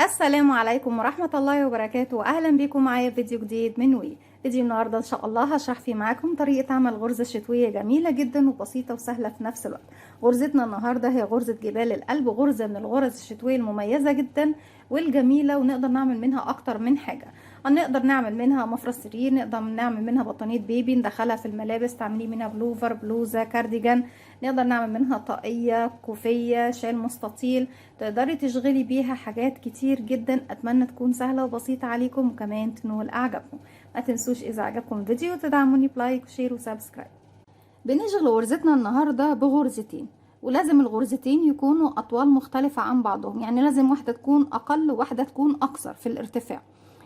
السلام عليكم ورحمة الله وبركاته. أهلا بكم معايا في فيديو جديد من وي. فيديو النهاردة إن شاء الله هشرح فيه معاكم طريقة عمل غرزة شتوية جميلة جدا وبسيطة وسهلة في نفس الوقت. غرزتنا النهاردة هي غرزة جبال القلب، غرزة من الغرز الشتوية المميزة جدا والجميلة، ونقدر نعمل منها أكتر من حاجة. نقدر نعمل منها مفرش سرير، نقدر نعمل منها بطانية بيبي ندخلها في الملابس، تعملي منها بلوفر، بلوزة، كارديجان، نقدر نعمل منها طاقية، كوفية، شال مستطيل، تقدري تشغلي بيها حاجات كتير جدا. اتمنى تكون سهلة وبسيطة عليكم وكمان تنول اعجابكم. ما تنسوش اذا عجبكم الفيديو تدعموني بلايك وشير وسبسكرايب. بنشغل غرزتنا النهاردة بغرزتين، ولازم الغرزتين يكونوا اطوال مختلفة عن بعضهم، يعني لازم واحدة تكون اقل وواحدة تكون اقصر في الارتفاع.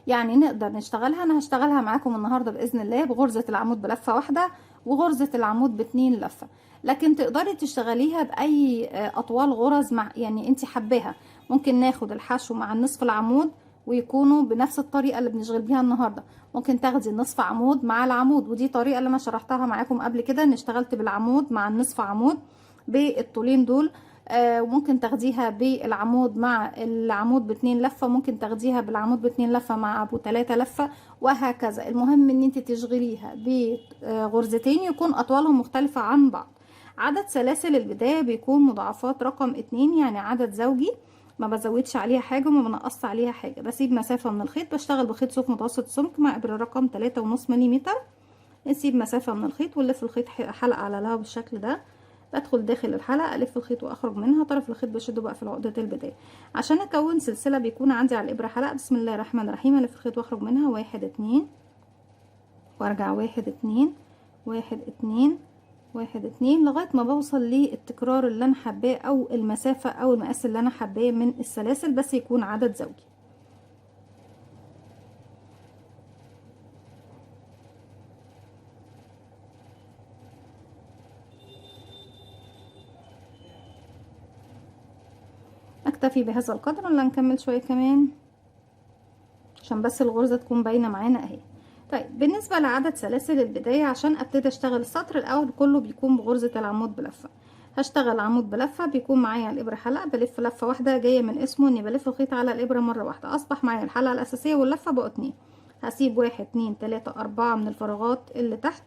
يعني نقدر نشتغلها، انا هشتغلها معاكم النهاردة باذن الله بغرزة العمود بلفة واحدة وغرزة العمود ب2 لفة، لكن تقدري تشتغليها باي اطوال غرز مع يعني انت حباها. ممكن ناخد الحشو مع النصف العمود ويكونوا بنفس الطريقه اللي بنشغل بيها النهارده. ممكن تاخدي النصف عمود مع العمود، ودي طريقه اللي انا شرحتها معاكم قبل كده، ان اشتغلت بالعمود مع النصف عمود بالطولين دول. وممكن تاخديها بالعمود مع العمود ب2 لفه، ممكن تاخديها بالعمود ب2 لفه مع ابو 3 لفه، وهكذا. المهم ان انت تشغليها بغرزتين يكون اطوالهم مختلفه عن بعض. عدد سلاسل البداية بيكون مضاعفات رقم 2، يعني عدد زوجي، ما بزودش عليها حاجة وما بنقص عليها حاجة. بسيب مسافة من الخيط، بشتغل بخيط صوف متوسط سمك مع إبرة رقم 3.5 مليمتر. نسيب مسافة من الخيط ونلف الخيط حلقة على لها بالشكل ده. بدخل داخل الحلقة، ألف الخيط وأخرج منها. طرف الخيط بشده بقى في العقدة البداية. عشان أكون سلسلة بيكون عندي على الإبرة حلقة. بسم الله الرحمن الرحيم. ألف الخيط وأخرج منها 1 2 وأرجع 1 2 1 2 1 2 لغاية ما بوصل للتكرار اللي انا حباه او المسافة او المقاس اللي انا حباه من السلاسل، بس يكون عدد زوجي. اكتفي بهذا القدر ولا نكمل شوية كمان عشان بس الغرزة تكون باينة معانا اهي. طيب بالنسبة لعدد سلاسل البداية، عشان ابتدي اشتغل السطر الاول كله بيكون بغرزة العمود بلفة. هشتغل عمود بلفة، بيكون معايا الابرة حلقة، بلف لفة واحدة، جاية من اسمه اني بلف الخيط على الابرة مرة واحدة. اصبح معايا الحلقة الاساسية واللفة بقوا 2. هسيب 1 2 3 4 من الفراغات اللي تحت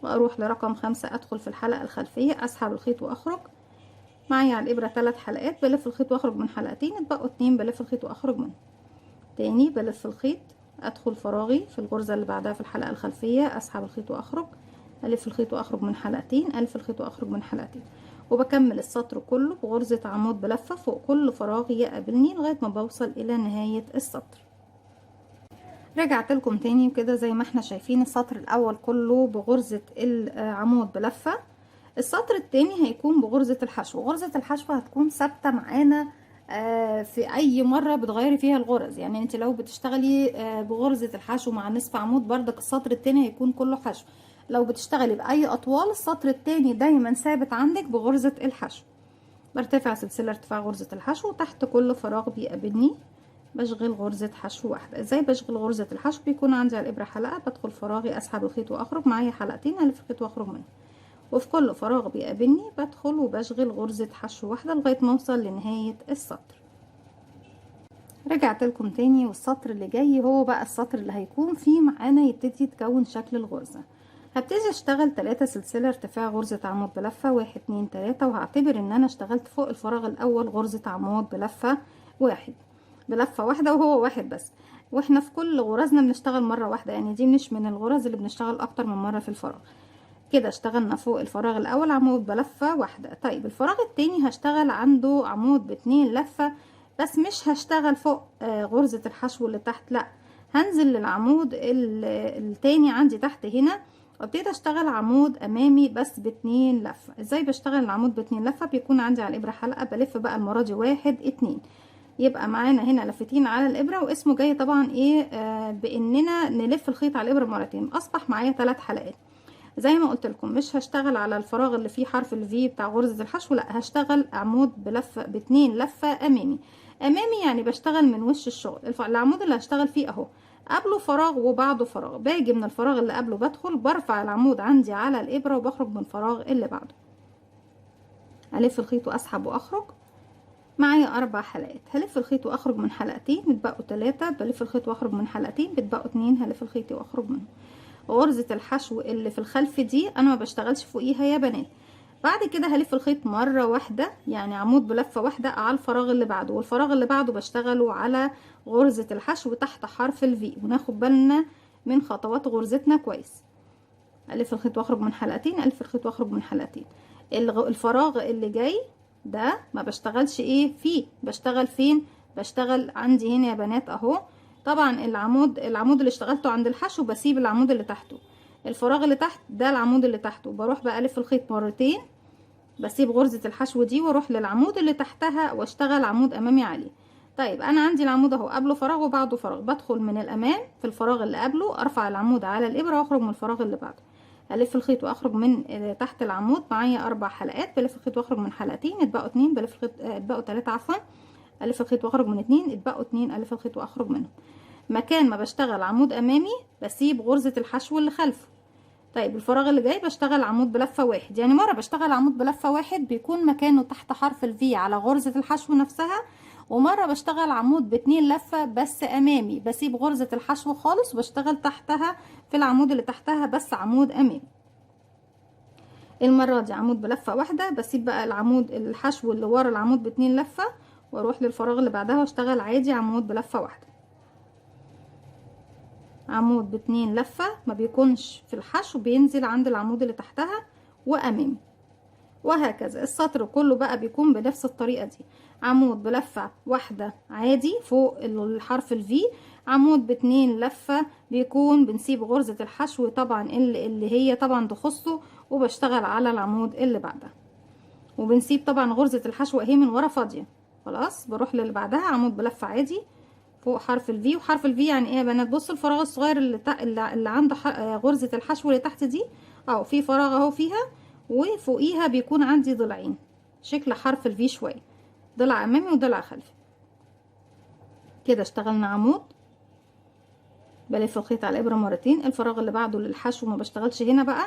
واروح لرقم 5، ادخل في الحلقة الخلفية، اسحب الخيط واخرج. معايا على الابرة 3 حلقات، بلف الخيط واخرج من حلقتين، اتبقوا 2 بلف الخيط واخرج منهم. تاني بلف الخيط، ادخل فراغي في الغرزة اللي بعدها في الحلقة الخلفية، اسحب الخيط واخرج، الف الخيط واخرج من حلقتين، الف الخيط واخرج من حلقتين، وبكمل السطر كله بغرزة عمود بلفة فوق كل فراغ يقابلني لغاية ما بوصل الى نهاية السطر. رجعت لكم تاني وكده زي ما احنا شايفين السطر الاول كله بغرزة العمود بلفة. السطر التاني هيكون بغرزة الحشو. غرزة الحشو هتكون ثابتة معانا في اي مرة بتغيري فيها الغرز. يعني انت لو بتشتغلي بغرزة الحشو مع نصف عمود بردك السطر التاني هيكون كله حشو. لو بتشتغلي باي اطوال السطر التاني دايما ثابت عندك بغرزة الحشو. برتفع سلسلة ارتفاع غرزة الحشو، تحت كل فراغ بيقابلني بشغل غرزة حشو واحدة. ازاي بشغل غرزة الحشو؟ بيكون عندي على الابرة حلقة، بدخل فراغي، اسحب الخيط واخرج، معايا حلقتين، الف الخيط واخرج منه، وفي كل فراغ بيقابلني بدخل وبشغل غرزة حشو واحدة لغاية ما اوصل لنهاية السطر. رجعت لكم تاني، والسطر اللي جاي هو بقى السطر اللي هيكون فيه معانا يبتدي يتكون شكل الغرزة. هبتدي اشتغل 3 سلسلة ارتفاع غرزة عمود بلفة، 1 2 3، وهعتبر ان انا اشتغلت فوق الفراغ الاول غرزة عمود بلفة واحد، بلفة واحدة وهو واحد بس. واحنا في كل غرزنا بنشتغل مرة واحدة، يعني دي مش من الغرز اللي بنشتغل اكتر من مرة في الفراغ. كده اشتغلنا فوق الفراغ الاول عمود بلفة واحدة. طيب الفراغ التاني هشتغل عنده عمود ب2 لفة، بس مش هشتغل فوق غرزة الحشو اللي تحت، لا، هنزل للعمود التاني عندي تحت هنا وابتدي اشتغل عمود امامي بس ب2 لفة. ازاي بشتغل العمود ب2 لفة؟ بيكون عندي على الابرة حلقة، بلف بقى المرة دي 1 2، يبقى معانا هنا لفتين على الابرة، واسمه جاي طبعا ايه باننا نلف الخيط على الابرة مرتين. اصبح معايا 3 حلقات. زي ما قلت لكم مش هشتغل على الفراغ اللي فيه حرف الفي بتاع غرزة الحشو، لا، هشتغل عمود بلفة ب2 لفة امامي. امامي يعني بشتغل من وش الشغل. العمود اللي هشتغل فيه اهو قبله فراغ وبعده فراغ، باجي من الفراغ اللي قبله بدخل برفع العمود عندي على الابرة وبخرج من الفراغ اللي بعده، الف الخيط واسحب واخرج، معايا 4 حلقات. هلف الخيط واخرج من حلقتين بتبقوا 3، بلف الخيط واخرج من حلقتين بتبقوا 2، هلف الخيط واخرج منهم. غرزة الحشو اللي في الخلف دي انا ما بشتغلش فوقيها يا بنات. بعد كده هلف الخيط مرة واحدة، يعني عمود بلفة واحدة على الفراغ اللي بعده، والفراغ اللي بعده بشتغله على غرزة الحشو تحت حرف الفي، وناخد بالنا من خطوات غرزتنا كويس. الف الخيط واخرج من حلقتين، الف الخيط واخرج من حلقتين. الفراغ اللي جاي ده ما بشتغلش ايه فيه، بشتغل فين؟ بشتغل عندي هنا يا بنات اهو. طبعا العمود اللي اشتغلته عند الحشو بسيب العمود اللي تحته، الفراغ اللي تحت ده العمود اللي تحته، بروح بقى الف الخيط مرتين، بسيب غرزة الحشو دي واروح للعمود اللي تحتها واشتغل عمود امامي عليه. طيب انا عندي العمود اهو قبله فراغ وبعده فراغ، بدخل من الامام في الفراغ اللي قبله، ارفع العمود على الابره واخرج من الفراغ اللي بعده، الف الخيط واخرج من تحت العمود. معايا 4 حلقات، بلف الخيط واخرج من حلقتين اتبقوا 2، بلف الخيط اتبقوا 3 عفوا، الف الخيط واخرج من 2 اتبقوا 2، الف الخيط واخرج منهم. مكان ما بشتغل عمود امامي بسيب غرزة الحشو اللي خلفه. طيب الفراغ اللي جاي بشتغل عمود بلفة واحد، يعني مرة بشتغل عمود بلفة واحد بيكون مكانه تحت حرف الفي على غرزة الحشو نفسها، ومرة بشتغل عمود ب2 لفة بس امامي، بسيب غرزة الحشو خالص وبشتغل تحتها في العمود اللي تحتها بس عمود امامي. المرة دي عمود بلفة واحدة، بسيب بقى العمود الحشو اللي ورا العمود ب2 لفة واروح للفراغ اللي بعدها واشتغل عادي عمود بلفة واحدة. عمود ب2 لفة ما بيكونش في الحشو، بينزل عند العمود اللي تحتها وامامي، وهكذا السطر كله بقى بيكون بنفس الطريقة دي. عمود بلفة واحدة عادي فوق الحرف الفي، عمود ب2 لفة بيكون بنسيب غرزة الحشو طبعا اللي هي طبعا تخصه، وبشتغل على العمود اللي بعدها، وبنسيب طبعا غرزة الحشو اهي من ورا فاضية. خلاص بروح للي بعدها عمود بلفة عادي فوق حرف الفي، وحرف الفي يعني ايه يا بنات؟ بصوا الفراغ الصغير اللي عند غرزة الحشو اللي تحت دي اهو، في فراغ اهو فيها، وفوقيها بيكون عندي ضلعين شكل حرف الفي شوية، ضلع امامي وضلع خلفي. كده اشتغلنا عمود، بلف الخيط على الابره مرتين، الفراغ اللي بعده للحشو ما بشتغلش هنا بقى،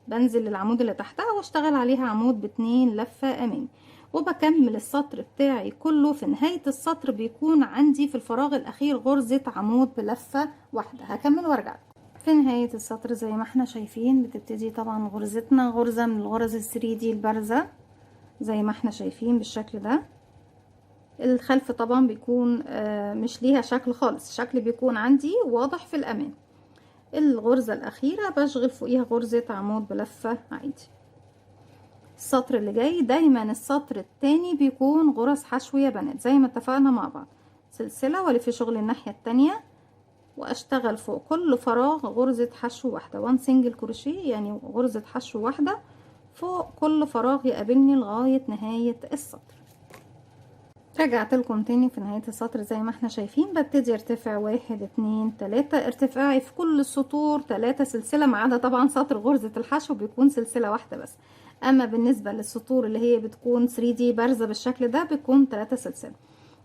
بنزل للعمود اللي تحتها واشتغل عليها عمود ب2 لفه امامي، وبكمل السطر بتاعي كله. في نهايه السطر بيكون عندي في الفراغ الاخير غرزه عمود بلفه واحده. هكمل وارجع. في نهايه السطر زي ما احنا شايفين بتبتدي طبعا غرزتنا غرزه من الغرز ال3D البارزه زي ما احنا شايفين بالشكل ده. الخلف طبعا بيكون مش ليها شكل خالص، الشكل بيكون عندي واضح في الامام. الغرزة الاخيرة بشغل فوقيها غرزة عمود بلفة عادي. السطر اللي جاي دايما السطر التاني بيكون غرز حشو يا بنات زي ما اتفقنا مع بعض، سلسلة والف شغل الناحية التانية واشتغل فوق كل فراغ غرزة حشو واحدة، 1 سنجل كروشيه، يعني غرزة حشو واحدة فوق كل فراغ يقابلني لغاية نهاية السطر. رجعت لكم تاني في نهاية السطر زي ما احنا شايفين. ببتدي ارتفع 1 2 3، ارتفاعي في كل السطور 3 سلسلة، ما عدا طبعا سطر غرزة الحشو بيكون سلسلة واحدة بس، اما بالنسبة للسطور اللي هي بتكون 3D بارزة بالشكل ده بتكون 3 سلسلة.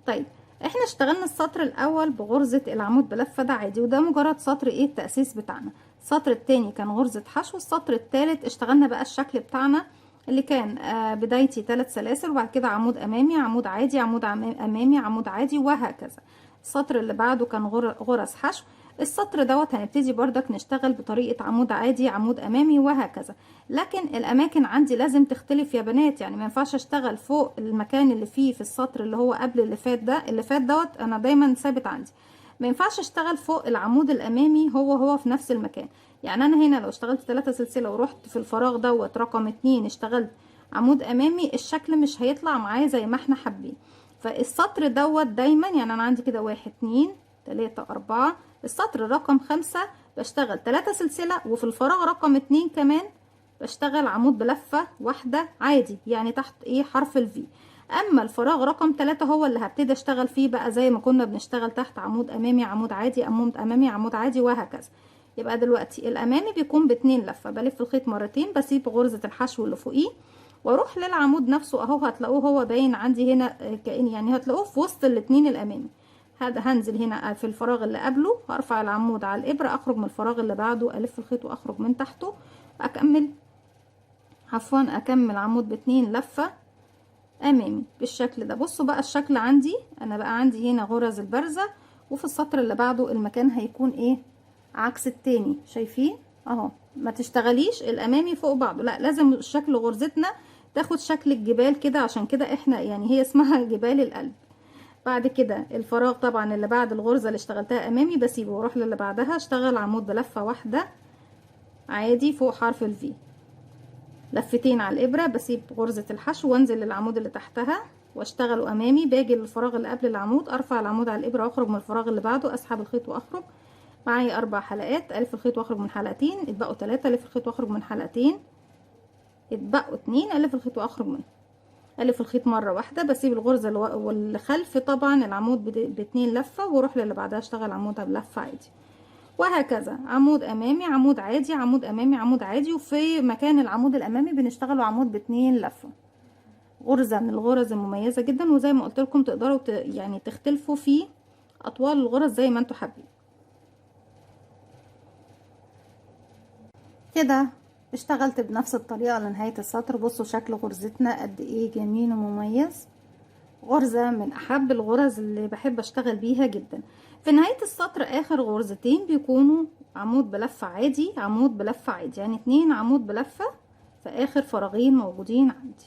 طيب احنا اشتغلنا السطر الاول بغرزة العمود بلفة ده عادي، وده مجرد سطر ايه التأسيس بتاعنا. السطر التاني كان غرزة حشو، السطر التالت اشتغلنا بقى الشكل بتاعنا اللي كان بدايتي 3 سلاسل وبعد كده عمود امامي، عمود عادي، عمود امامي، عمود عادي، وهكذا. السطر اللي بعده كان غرز حشو. السطر دوت هنبتدي بردك نشتغل بطريقة عمود عادي، عمود امامي، وهكذا. لكن الاماكن عندي لازم تختلف يا بنات، يعني ما ينفعش اشتغل فوق المكان اللي فيه في السطر اللي هو قبل اللي فات ده، اللي فات دوت انا دايما ثابت عندي، ما ينفعش اشتغل فوق العمود الامامي هو في نفس المكان. يعني انا هنا لو اشتغلت 3 سلسله ورحت في الفراغ دوت رقم 2 اشتغلت عمود امامي، الشكل مش هيطلع معايا زي ما احنا حابين. فالسطر دوت دايما يعني انا عندي كده 1 2 3 4، السطر رقم 5 بشتغل 3 سلسله، وفي الفراغ رقم 2 كمان بشتغل عمود بلفه واحده عادي، يعني تحت ايه حرف الفي. اما الفراغ رقم 3 هو اللي هبتدي اشتغل فيه بقى زي ما كنا بنشتغل تحت عمود امامي، عمود عادي، عمود امامي، عمود عادي، وهكذا. يبقى دلوقتي الامامي بيكون ب2 لفه، بلف الخيط مرتين، بسيب غرزه الحشو اللي فوقيه واروح للعمود نفسه اهو، هتلاقوه هو باين عندي هنا كأن يعني هتلاقوه في وسط الاتنين الامامي. هذا هنزل هنا في الفراغ اللي قبله، هرفع العمود على الابره، اخرج من الفراغ اللي بعده، الف الخيط واخرج من تحته، اكمل عمود ب2 لفه امامي بالشكل ده. بصوا بقى الشكل عندي، انا بقى عندي هنا غرز البرزة، وفي السطر اللي بعده المكان هيكون ايه عكس التاني، شايفين اهو. ما تشتغليش الامامي فوق بعضه، لا لازم شكل غرزتنا تاخد شكل الجبال كده، عشان كده احنا يعني هي اسمها جبال القلب. بعد كده الفراغ طبعا اللي بعد الغرزة اللي اشتغلتها امامي بسيبه واروح للي بعدها، اشتغل عمود بلفة واحدة عادي فوق حرف الفي، لفتين على الابرة، بسيب غرزة الحشو وانزل للعمود اللي تحتها واشتغله امامي، باجي للفراغ اللي قبل العمود، ارفع العمود على الابرة واخرج من الفراغ اللي بعده، اسحب الخيط واخرج. معايا 4 حلقات، الف الخيط واخرج من حلقتين، اتبقوا 3، الف الخيط واخرج من حلقتين، اتبقوا 2، الف الخيط واخرج من، الف الخيط مرة واحدة، بسيب الغرزة واللي خلف طبعا العمود باتنين لفة، واروح للي بعدها اشتغل عمودها بلفة عادي، وهكذا عمود امامي عمود عادي عمود امامي عمود عادي، وفي مكان العمود الامامي بنشتغله عمود باتنين لفة. غرزة من الغرز المميزة جدا، وزي ما قلت لكم تقدروا يعني تختلفوا في اطوال الغرز زي ما انتوا حابين. كده اشتغلت بنفس الطريقة لنهاية السطر. بصوا شكل غرزتنا قد ايه جميل ومميز، غرزة من احب الغرز اللي بحب اشتغل بيها جدا. في نهاية السطر اخر غرزتين بيكونوا عمود بلفة عادي عمود بلفة عادي، يعني 2 عمود بلفة في اخر فراغين موجودين عندي.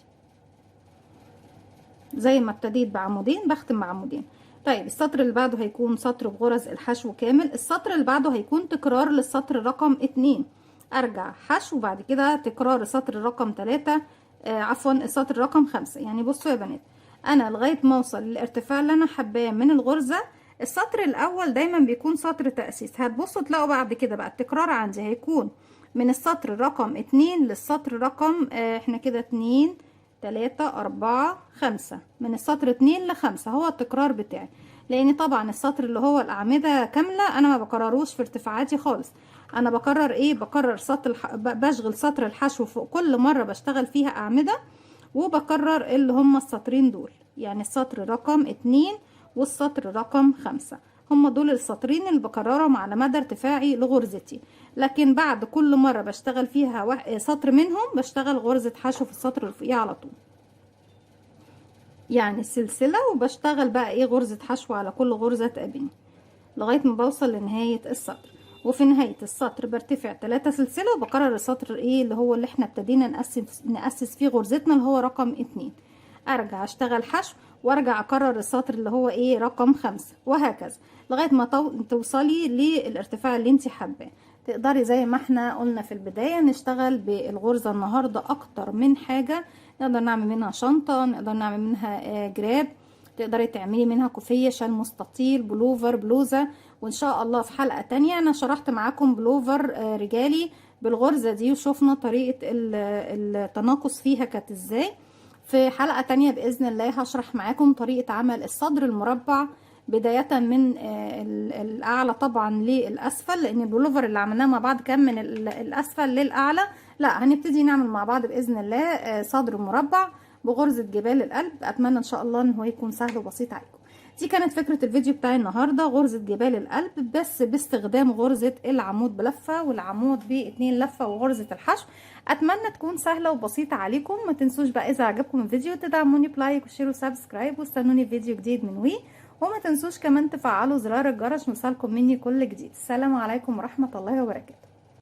زي ما ابتديت بعمودين بختم بعمودين. طيب السطر اللي بعده هيكون سطر بغرز الحشو كامل، السطر اللي بعده هيكون تكرار للسطر رقم 2، ارجع حشو وبعد كده تكرار السطر رقم 3، عفوا السطر رقم 5. يعني بصوا يا بنات، انا لغايه ما اوصل للارتفاع اللي انا حباه من الغرزه، السطر الاول دايما بيكون سطر تأسيس. هتبصوا تلاقوا بعد كده بقى التكرار عندي هيكون من السطر رقم 2 للسطر رقم احنا كده 2 3 4 5، من السطر 2 ل5 هو التكرار بتاعي، لان طبعا السطر اللي هو الاعمده كامله انا ما بكرروش في ارتفاعاتي خالص. انا بكرر ايه؟ بكرر سطر بشغل سطر الحشو فوق كل مره بشتغل فيها اعمده، وبكرر اللي هم السطرين دول، يعني السطر رقم 2 والسطر رقم 5 هم دول السطرين اللي بكررهم على مدى ارتفاعي لغرزتي. لكن بعد كل مرة بشتغل فيها سطر منهم بشتغل غرزة حشو في السطر اللي فوقيه على طول، يعني السلسلة، وبشتغل بقى ايه غرزة حشو على كل غرزة تقابلني لغاية ما بوصل لنهاية السطر. وفي نهاية السطر برتفع 3 سلسلة وبكرر السطر ايه اللي هو اللي احنا ابتدينا نأسس فيه غرزتنا اللي هو رقم 2، ارجع اشتغل حشو وارجع اكرر السطر اللي هو ايه رقم 5، وهكذا لغاية ما توصلي للارتفاع اللي انت حباه. تقدري زي ما احنا قلنا في البداية نشتغل بالغرزة النهاردة اكتر من حاجة، نقدر نعمل منها شنطة، نقدر نعمل منها جراب، تقدري تعملي منها كوفية، شال مستطيل، بلوفر، بلوزة. وان شاء الله في حلقة تانية انا شرحت معاكم بلوفر رجالي بالغرزة دي، وشوفنا طريقة التناقص فيها كانت ازاي. في حلقة تانية بإذن الله هشرح معاكم طريقة عمل الصدر المربع بداية من الأعلى طبعا للأسفل، لأن البلوفر اللي عملناه مع بعض كان من الأسفل للأعلى، لا هنبتدي نعمل مع بعض بإذن الله صدر مربع بغرزة جبال القلب. أتمنى إن شاء الله إن هو يكون سهل وبسيط عليكم. دي كانت فكرة الفيديو بتاعي النهاردة، غرزة جبال القلب بس باستخدام غرزة العمود بلفة والعمود ب2 لفة وغرزة الحشو. اتمنى تكون سهلة وبسيطة عليكم. ما تنسوش بقى اذا عجبكم الفيديو تدعموني بلايك وشير وسبسكرايب، واستنوني في فيديو جديد من وي. وما تنسوش كمان تفعلوا زرار الجرس يوصلكم مني كل جديد. السلام عليكم ورحمة الله وبركاته.